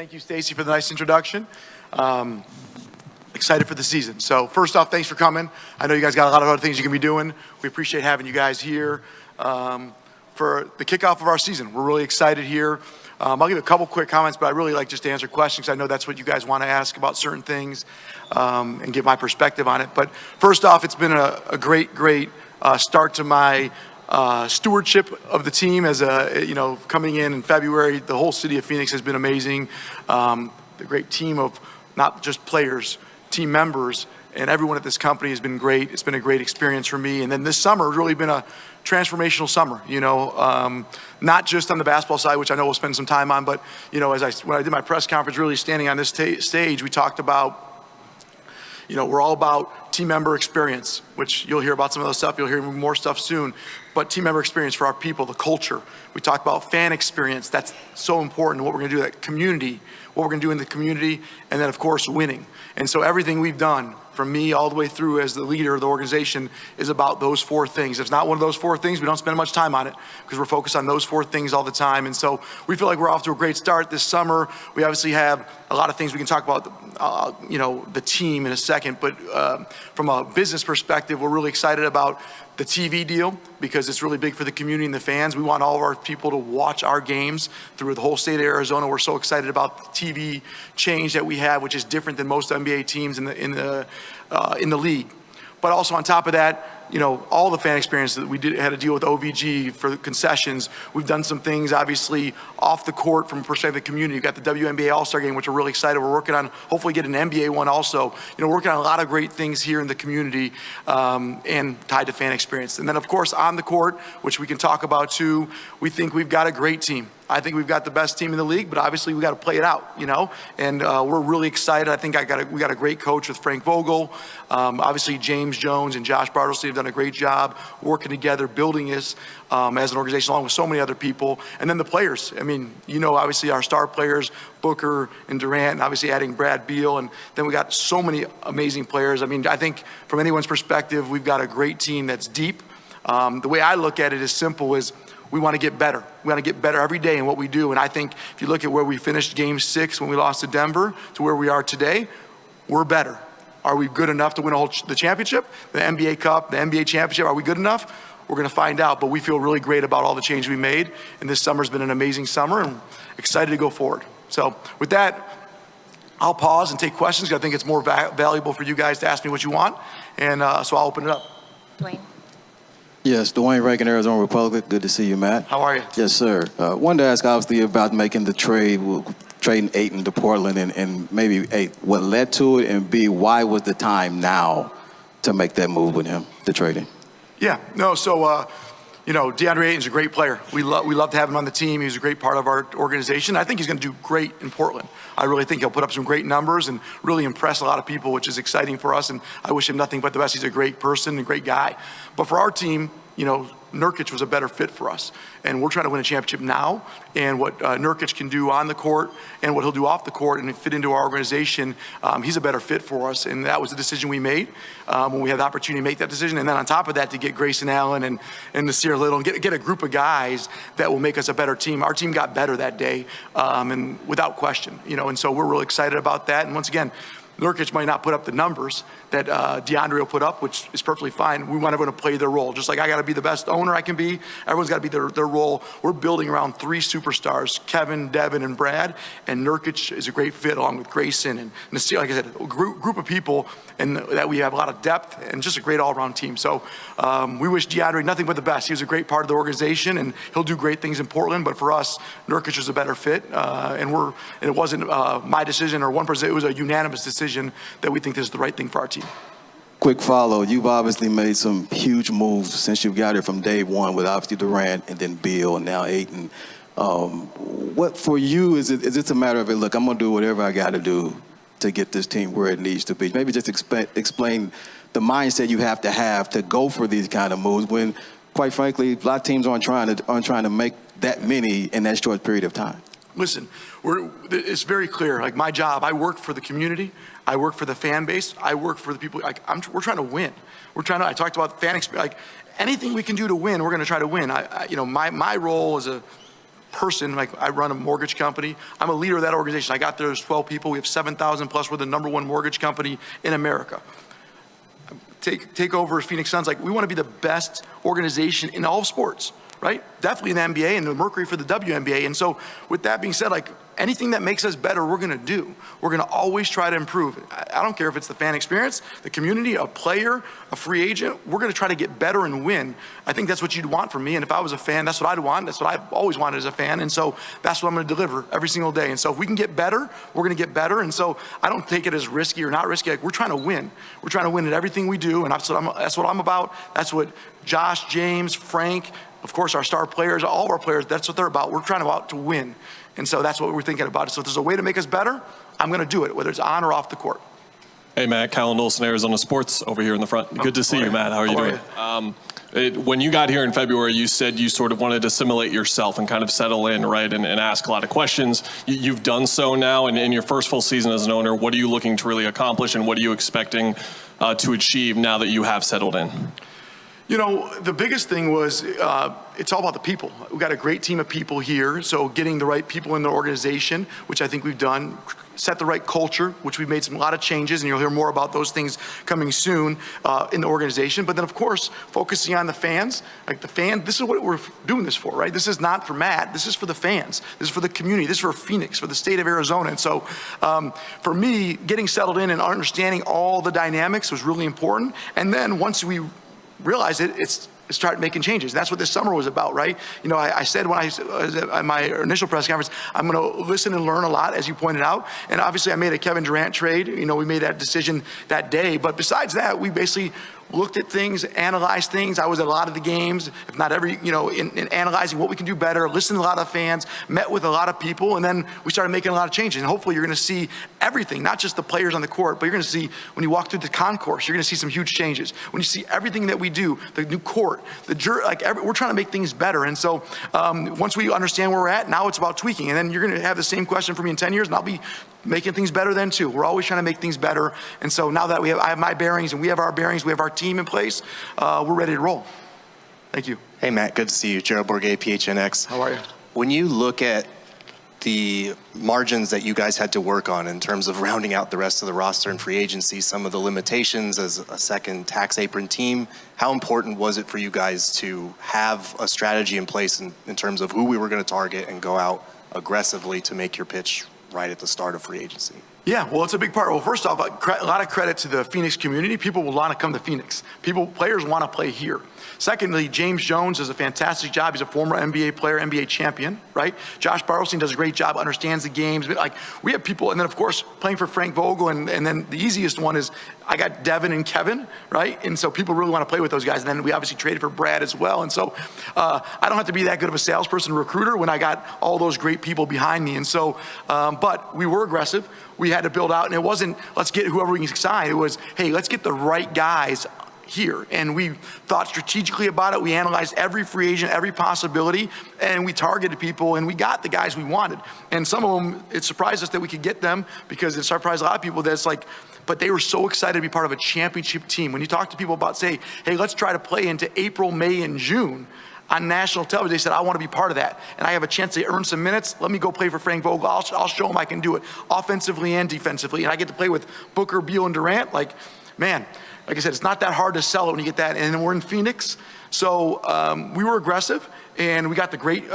Thank you, Stacy, for the nice introduction. Excited for the season. So first off, thanks for coming. I know you guys got a lot of other things you can be doing. We appreciate having you guys here for the kickoff of our season. We're really excited here. I'll give you a couple quick comments, but I really like just to answer questions. I know that's what you guys want to ask about certain things and give my perspective on it. But first off, it's been a great start to my stewardship of the team as coming in February. The whole city of Phoenix has been amazing. The great team of not just players, team members, and everyone at this company has been great. It's been a great experience for me. And then this summer has really been a transformational summer, not just on the basketball side, which I know we'll spend some time on, but, when I did my press conference, really standing on this stage, we talked about, we're all about team member experience, which you'll hear about some of those stuff. You'll hear more stuff soon, but team member experience for our people, the culture. We talked about fan experience. That's so important. What we're going to do, that community, what we're going to do in the community, and then of course winning. And so everything we've done, from me all the way through as the leader of the organization, is about those four things. If it's not one of those four things, we don't spend much time on it because we're focused on those four things all the time. And so we feel like we're off to a great start this summer. We obviously have a lot of things we can talk about, the team in a second, but from a business perspective, we're really excited about the TV deal because it's really big for the community and the fans. We want all of our people to watch our games through the whole state of Arizona. We're so excited about the TV change that we have, which is different than most NBA teams in the league. But also on top of that, all the fan experience that we had to deal with OVG for the concessions. We've done some things, obviously, off the court from the perspective of the community. We've got the WNBA All-Star Game, which we're really excited. We're working on, hopefully, get an NBA one also. Working on a lot of great things here in the community and tied to fan experience. And then, of course, on the court, which we can talk about too, we think we've got a great team. I think we've got the best team in the league, but obviously we got to play it out, and we're really excited. I think we got a great coach with Frank Vogel. Obviously James Jones and Josh Bartlesy have done a great job working together, building this as an organization along with so many other people. And then the players, obviously our star players, Booker and Durant, and obviously adding Brad Beal. And then we got so many amazing players. I think from anyone's perspective, we've got a great team that's deep. The way I look at it is simple, is we want to get better. We want to get better every day in what we do. And I think if you look at where we finished Game 6 when we lost to Denver to where we are today, we're better. Are we good enough to win the championship, the NBA Cup, the NBA championship? Are we good enough? We're going to find out. But we feel really great about all the change we made. And this summer's been an amazing summer, and excited to go forward. So with that, I'll pause and take questions because I think it's more valuable for you guys to ask me what you want. And so I'll open it up. Dwayne. Yes, Dwayne Rankin, Arizona Republic. Good to see you, Matt. How are you? Yes, sir. Wanted to ask, obviously, about making the trade, trading Ayton to Portland, and maybe, A, what led to it, and B, why was the time now to make that move with him, the trading? Yeah, no, so, DeAndre Ayton's a great player. We love to have him on the team. He's a great part of our organization. I think he's going to do great in Portland. I really think he'll put up some great numbers and really impress a lot of people, which is exciting for us. And I wish him nothing but the best. He's a great person and a great guy. But for our team, Nurkic was a better fit for us. And we're trying to win a championship now. And what Nurkic can do on the court and what he'll do off the court and fit into our organization, he's a better fit for us. And that was the decision we made when we had the opportunity to make that decision. And then on top of that, to get Grayson Allen and Nasir Little and get a group of guys that will make us a better team. Our team got better that day, and without question. And so we're really excited about that. And once again, Nurkic might not put up the numbers that DeAndre will put up, which is perfectly fine. We want everyone to play their role. Just like I got to be the best owner I can be, everyone's got to be their role. We're building around three superstars, Kevin, Devin, and Brad, and Nurkic is a great fit along with Grayson and Nasir. Like I said, a group of people, and that we have a lot of depth and just a great all-around team. So we wish DeAndre nothing but the best. He was a great part of the organization, and he'll do great things in Portland. But for us, Nurkic was a better fit, and it wasn't my decision or one person. It was a unanimous decision that we think this is the right thing for our team. Quick follow. You've obviously made some huge moves since you got here from day one with obviously Durant and then Beal and now Ayton. What for you is it a matter of, look, I'm going to do whatever I got to do to get this team where it needs to be? Maybe just explain the mindset you have to go for these kind of moves when, quite frankly, a lot of teams aren't trying to make that many in that short period of time. Listen, it's very clear. Like my job, I work for the community. I work for the fan base. I work for the people. We're trying to win. I talked about fan experience. Like anything we can do to win, we're going to try to win. My role as a person, like I run a mortgage company. I'm a leader of that organization. I got there as 12 people. We have 7,000 plus. We're the #1 mortgage company in America. Take over as Phoenix Suns. Like, we want to be the best organization in all of sports, right? Definitely in the NBA and the Mercury for the WNBA. And so with that being said, like, anything that makes us better, we're going to do. We're going to always try to improve. I don't care if it's the fan experience, the community, a player, a free agent. We're going to try to get better and win. I think that's what you'd want from me. And if I was a fan, that's what I'd want. That's what I've always wanted as a fan. And so that's what I'm going to deliver every single day. And so if we can get better, we're going to get better. And so I don't take it as risky or not risky. Like, we're trying to win. We're trying to win at everything we do. And that's what I'm about. That's what Josh, James, Frank, of course, our star players, all of our players, that's what they're about. We're trying to win. And so that's what we're thinking about. So if there's a way to make us better, I'm going to do it, whether it's on or off the court. Hey, Matt, Colin Olson, Arizona Sports, over here in the front. Good to see you, Matt. How are you doing? When you got here in February, you said you sort of wanted to assimilate yourself and kind of settle in, right, and ask a lot of questions. You've done so now, and in your first full season as an owner, what are you looking to really accomplish, and what are you expecting to achieve now that you have settled in? You know, the biggest thing was it's all about the people. We've got a great team of people here, so getting the right people in the organization, which I think we've done, set the right culture, which we've made a lot of changes, and you'll hear more about those things coming soon in the organization. But then, of course, focusing on the fans. Like, the fan, this is what we're doing this for, right? This is not for Matt. This is for the fans. This is for the community. This is for Phoenix, for the state of Arizona. And so for me, getting settled in and understanding all the dynamics was really important. And then once we realize it, start making changes. That's what this summer was about, right? You know, I said when I was at my initial press conference, I'm going to listen and learn a lot, as you pointed out. And obviously, I made a Kevin Durant trade. You know, we made that decision that day. But besides that, we basically looked at things, analyzed things. I was at a lot of the games, if not every, you know, in analyzing what we can do better, listened to a lot of fans, met with a lot of people, and then we started making a lot of changes. And hopefully you're going to see everything, not just the players on the court, but you're going to see, when you walk through the concourse, you're going to see some huge changes. When you see everything that we do, the new court, we're trying to make things better. And so once we understand where we're at, now it's about tweaking. And then you're going to have the same question for me in 10 years, and I'll be making things better then too. We're always trying to make things better. And so now that I have my bearings and we have our bearings, we have our team in place, we're ready to roll. Thank you. Hey, Matt, good to see you. Gerald Bourguet, PHNX. How are you? When you look at the margins that you guys had to work on in terms of rounding out the rest of the roster and free agency, some of the limitations as a second tax apron team, how important was it for you guys to have a strategy in place in terms of who we were going to target and go out aggressively to make your pitch right at the start of free agency? Yeah, well, it's a big part. Well, first off, a lot of credit to the Phoenix community. People will want to come to Phoenix. Players want to play here. Secondly, James Jones does a fantastic job. He's a former NBA player, NBA champion, right? Josh Bartelstein does a great job, understands the games. Like, we have people, and then of course, playing for Frank Vogel, and then the easiest one is I got Devin and Kevin, right? And so people really want to play with those guys. And then we obviously traded for Brad as well. And so I don't have to be that good of a salesperson or recruiter when I got all those great people behind me. And so, but we were aggressive. We had to build out, and it wasn't, let's get whoever we can sign. It was, hey, let's get the right guys here. And we thought strategically about it. We analyzed every free agent, every possibility, and we targeted people, and we got the guys we wanted. And some of them, it surprised us that we could get them, because it surprised a lot of people that it's like, but they were so excited to be part of a championship team. When you talk to people about, say, hey, let's try to play into April, May, and June on national television, they said, I want to be part of that. And I have a chance to earn some minutes. Let me go play for Frank Vogel. I'll show him I can do it offensively and defensively. And I get to play with Booker, Beal, and Durant. Like, man, like I said, it's not that hard to sell it when you get that. And then we're in Phoenix. So we were aggressive, and we got a great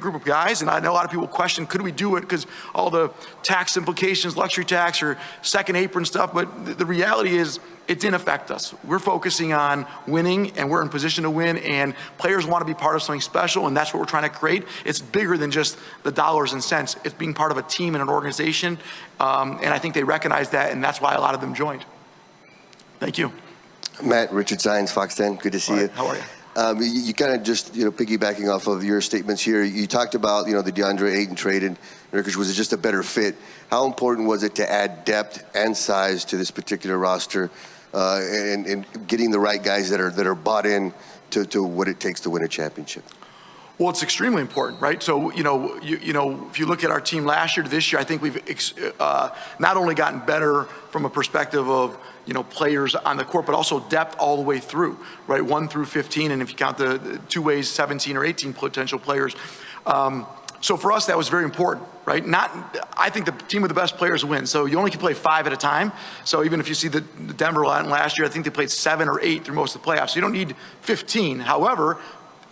group of guys. And I know a lot of people question, could we do it? Because all the tax implications, luxury tax or second apron stuff. But the reality is, it didn't affect us. We're focusing on winning, and we're in position to win, and players want to be part of something special, and that's what we're trying to create. It's bigger than just the dollars and cents. It's being part of a team and an organization, and I think they recognize that, and that's why a lot of them joined. Thank you. Matt, Richard Zines, Fox 10. Good to see you. How are you? You kind of just, piggybacking off of your statements here, you talked about, the DeAndre Ayton trade, and was it just a better fit? How important was it to add depth and size to this particular roster, and getting the right guys that are bought in to what it takes to win a championship? Well, it's extremely important, right? So, if you look at our team last year to this year, I think we've not only gotten better from a perspective of, players on the court, but also depth all the way through, right? 1 through 15, and if you count the two ways, 17 or 18 potential players. So for us, that was very important, right? I think the team with the best players wins. So you only can play 5 at a time. So even if you see the Denver line last year, I think they played 7 or 8 through most of the playoffs. So you don't need 15. However,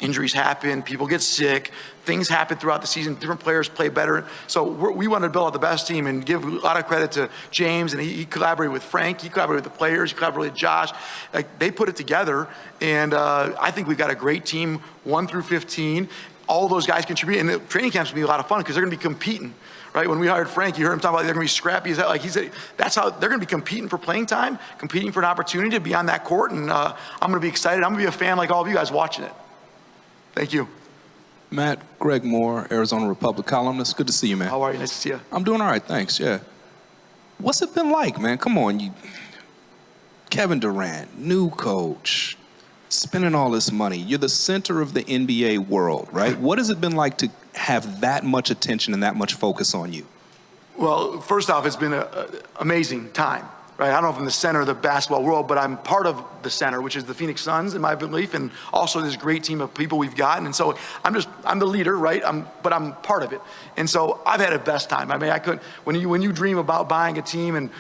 injuries happen, people get sick, things happen throughout the season, different players play better. So we wanted to build out the best team and give a lot of credit to James, and he collaborated with Frank, he collaborated with the players, he collaborated with Josh. Like, they put it together, and I think we've got a great team, 1 through 15. All those guys contribute, and the training camp's gonna be a lot of fun because they're gonna be competing, right? When we hired Frank, you heard him talk about they're gonna be scrappy. He said that's how they're gonna be competing for playing time, competing for an opportunity to be on that court, and I'm gonna be excited. I'm gonna be a fan like all of you guys watching it. Thank you. Matt, Greg Moore, Arizona Republic columnist. Good to see you, man. How are you? Nice to see you. I'm doing all right, thanks, yeah. What's it been like, man? Come on, Kevin Durant, new coach, spending all this money. You're the center of the NBA world, right? What has it been like to have that much attention and that much focus on you? Well, first off, it's been an amazing time, right? I don't know if I'm the center of the basketball world, but I'm part of the center, which is the Phoenix Suns, in my belief, and also this great team of people we've gotten. And so I'm the leader, right? But I'm part of it. And so I've had a best time. I mean, when you dream about buying a team and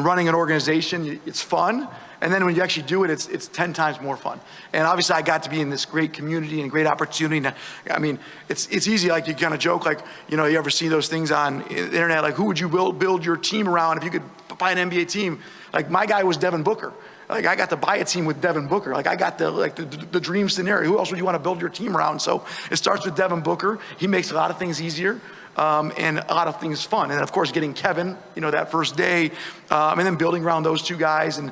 running an organization, it's fun. And then when you actually do it, it's 10 times more fun. And obviously I got to be in this great community and great opportunity. I mean, it's easy, like you kind of joke, like, you ever see those things on the internet, like who would you build your team around if you could buy an NBA team? Like my guy was Devin Booker. Like I got to buy a team with Devin Booker. Like I got the dream scenario. Who else would you want to build your team around? So it starts with Devin Booker. He makes a lot of things easier. And a lot of things fun. And of course, getting Kevin, that first day, and then building around those two guys. And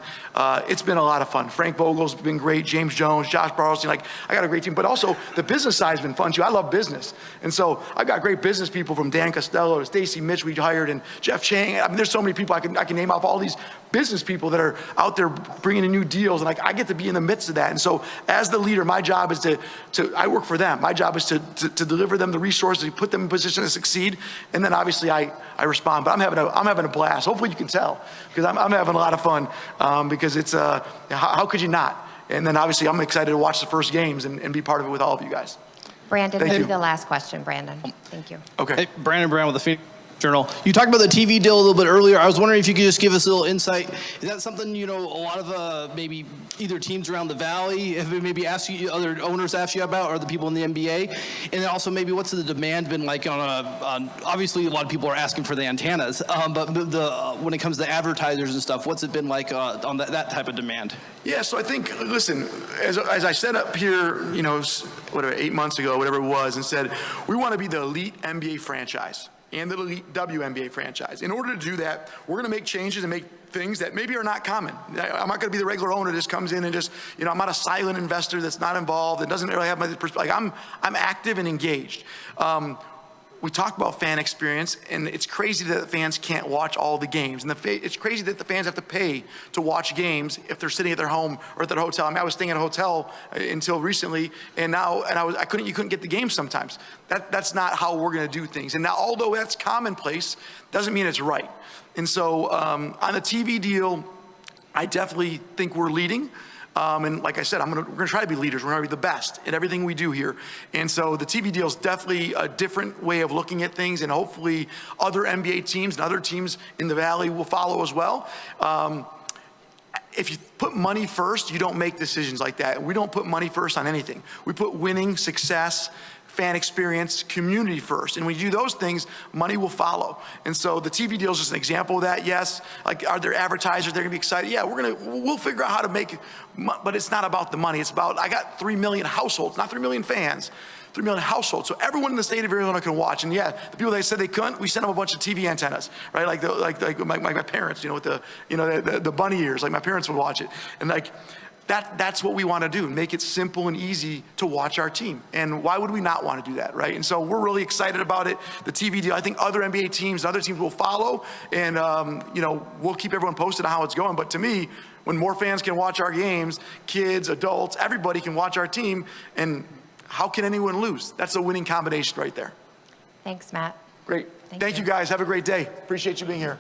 it's been a lot of fun. Frank Vogel's been great, James Jones, Josh Barlstein. Like, I got a great team. But also, the business side's been fun, too. I love business. And so I've got great business people, from Dan Costello to Stacy Mitch we hired, and Jeff Chang. I mean, there's so many people I can name off all these business people that are out there bringing in new deals. And I get to be in the midst of that. And so as the leader, my job is I work for them. My job is to deliver them the resources, to put them in position to succeed. And then obviously I respond, but I'm having a blast. Hopefully you can tell, because I'm having a lot of fun, because it's, how could you not? And then obviously I'm excited to watch the first games and be part of it with all of you guys. Brandon, Thank you. the last question, Brandon. Thank you. Okay. Hey, Brandon Brown with the Phoenix Journal. You talked about the TV deal a little bit earlier. I was wondering if you could just give us a little insight. Is that something, a lot of maybe either teams around the Valley have maybe asked you, other owners asked you about, or the people in the NBA? And then also maybe what's the demand been like on obviously a lot of people are asking for the antennas, but when it comes to advertisers and stuff, what's it been like on that type of demand? Yeah, so I think, listen, as I set up here, whatever, 8 months ago, whatever it was, and said, we want to be the elite NBA franchise and the elite WNBA franchise. In order to do that, we're going to make changes and make things that maybe are not common. I'm not going to be the regular owner that just comes in and just, I'm not a silent investor that's not involved and doesn't really have my perspective. Like I'm active and engaged. We talked about fan experience, and it's crazy that fans can't watch all the games. And it's crazy that the fans have to pay to watch games if they're sitting at their home or at their hotel. I mean, I was staying at a hotel until recently, and now you couldn't get the games sometimes. That's not how we're going to do things. And now, although that's commonplace, doesn't mean it's right. And so on the TV deal, I definitely think we're leading. And like I said, we're going to try to be leaders. We're going to be the best at everything we do here. And so the TV deal is definitely a different way of looking at things, and hopefully other NBA teams and other teams in the Valley will follow as well. If you put money first, you don't make decisions like that. We don't put money first on anything. We put winning, success, fan experience, community first. And when you do those things, money will follow. And so the TV deal is just an example of that. Yes, like, are there advertisers? They're gonna be excited. Yeah, we'll figure out how to make, but it's not about the money. It's about, I got 3 million households, not 3 million fans, 3 million households. So everyone in the state of Arizona can watch. And yeah, the people that said they couldn't, we sent them a bunch of TV antennas, right? Like my parents, with the bunny ears, like my parents would watch it. And that's what we want to do, make it simple and easy to watch our team. And why would we not want to do that, right? And so we're really excited about it, the TV deal. I think other NBA teams, other teams will follow, and we'll keep everyone posted on how it's going. But to me, when more fans can watch our games, kids, adults, everybody can watch our team, and how can anyone lose? That's a winning combination right there. Thanks, Matt. Great. Thank you guys. Have a great day. Appreciate you being here.